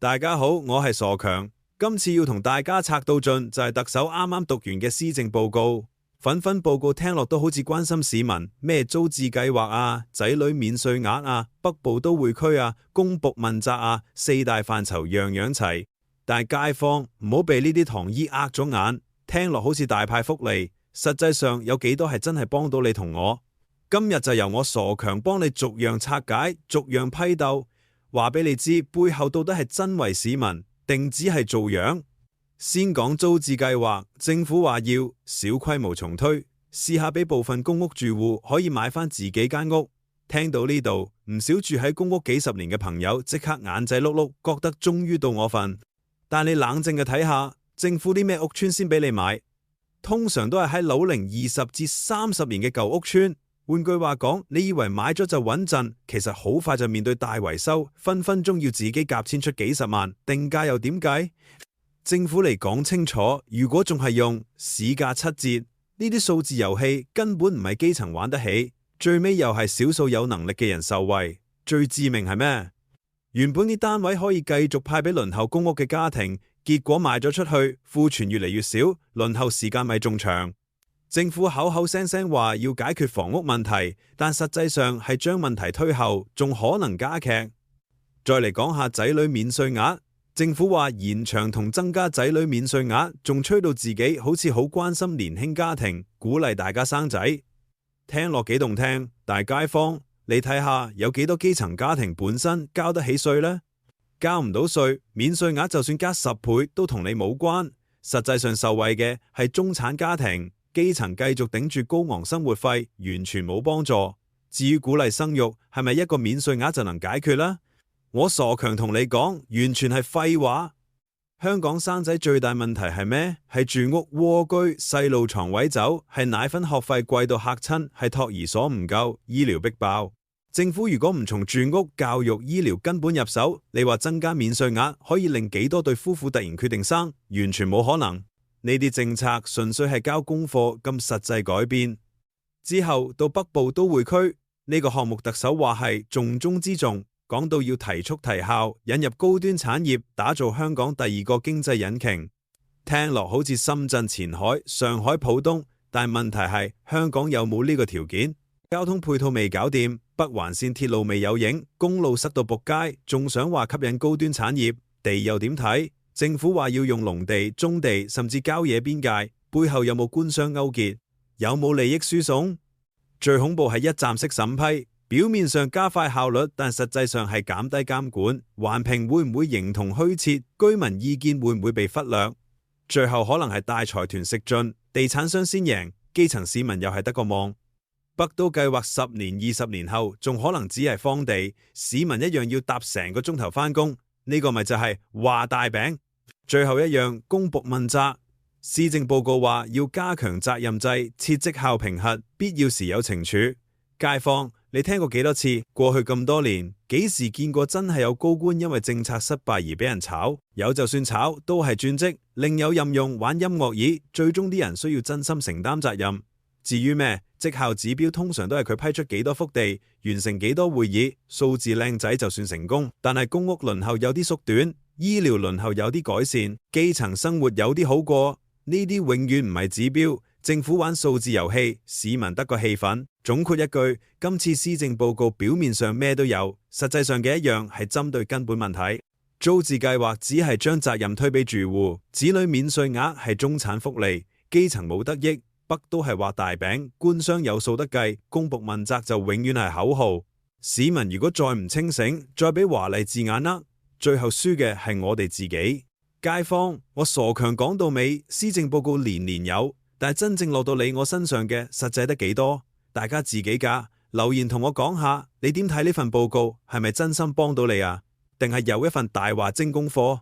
大家好，我係傻強，今次要同大家拆到盡就係特首啱啱讀完嘅施政報告。紛紛報告聽落都好似關心市民，咩租置計劃啊、仔女免稅額啊、北部都會區啊、公僕問責啊，四大範疇樣樣齊。但係街坊唔好被呢啲糖衣呃咗眼，聽落好似大派福利，實際上有幾多係真係幫到你同我？今日就由我傻強幫你逐樣拆解，逐樣批鬥。話俾你知，背後到底係真為市民，定只係做樣？先講租置計劃，政府話要小規模重推，試下俾部分公屋住戶可以買返自己間屋。聽到呢度，唔少住喺公屋幾十年嘅朋友即刻眼仔碌碌，覺得終於到我份。但你冷靜嘅睇下，政府啲咩屋邨先俾你買？通常都係喺樓齡20至30年嘅舊屋邨。換句話講，你以為買咗就穩陣，其實好快就面對大維修，分分鐘要自己夾錢出幾十萬，定價又點計？政府嚟講清楚，如果仲係用市價7折呢啲數字遊戲，根本唔係基層玩得起，最尾又係少數有能力嘅人受惠。最致命係咩？原本啲單位可以繼續派俾輪候公屋嘅家庭，結果賣咗出去，庫存越嚟越少，輪候時間咪仲長。政府口口聲聲話要解決房屋問題，但實際上係將問題推後，仲可能加劇。再嚟講下仔女免稅額，政府話延長同增加仔女免稅額，仲吹到自己好似好關心年輕家庭，鼓勵大家生仔，聽落幾動聽。但係街坊，你睇下有幾多基層家庭本身交得起稅呢？交唔到稅，免稅額就算加10倍都同你冇關。實際上受惠嘅係中產家庭。基層繼續頂住高昂生活費，完全冇幫助。至於鼓勵生育，係咪一個免稅額就能解決呢？我傻強同你講，完全係廢話。香港生仔最大問題係咩？係住屋蝸居，細路床位走，係奶粉學費貴到嚇親，係托兒所唔夠，醫療逼爆。政府如果唔從住屋、教育、醫療根本入手，你話增加免稅額可以令幾多對夫婦突然決定生？完全冇可能。呢啲政策純粹係交功課咁實際改變。之後到北部都會區呢個項目，特首話係重中之重，講到要提速提效，引入高端產業，打造香港第2個經濟引擎。聽落好似深圳前海、上海浦東，但問題係香港有冇呢個條件？交通配套未搞掂，北環線鐵路未有影，公路塞到仆街，仲想話吸引高端產業，地又點睇？政府話要用農地、棕地甚至郊野邊界，背後有冇官商勾結？有冇利益輸送？最恐怖係一站式審批，表面上加快效率，但實際上係減低監管。環評會唔會形同虛設？居民意見會唔會被忽略？最後可能係大財團食盡，地產商先贏，基層市民又係得個望。北都計劃10年、20年後，仲可能只係荒地，市民一樣要搭成個鐘頭返工。呢個咪就係畫大餅。最後一樣，公僕問責。施政報告話要加強責任制，設績效評核，必要時有懲處。街坊，你聽過幾多次？過去咁多年，幾時見過真係有高官因為政策失敗而俾人炒？有就算炒，都係轉職，另有任用玩音樂椅。最終啲人需要真心承擔責任。至於咩績效指標，通常都係佢批出幾多幅地，完成幾多會議，數字靚仔就算成功。但係公屋輪候有啲縮短，醫療輪候有啲改善，基層生活有啲好過，呢啲永遠唔係指標。政府玩數字遊戲，市民得個氣憤。總括一句，今次施政報告表面上咩都有，實際上嘅一樣係針對根本問題。租置計劃只係將責任推俾住戶，子女免稅額係中產福利，基層冇得益。北都係畫大餅，官商有數得計，公僕問責就永遠係口號。市民如果再唔清醒，再俾華麗字眼呃，最後輸嘅係我哋自己。街坊，我傻強講到尾，施政報告年年有，但係真正落到你我身上嘅，實際得幾多？大家自己㗎。留言同我講下，你點睇呢份報告？係咪真心幫到你啊？定係有一份大話精功課？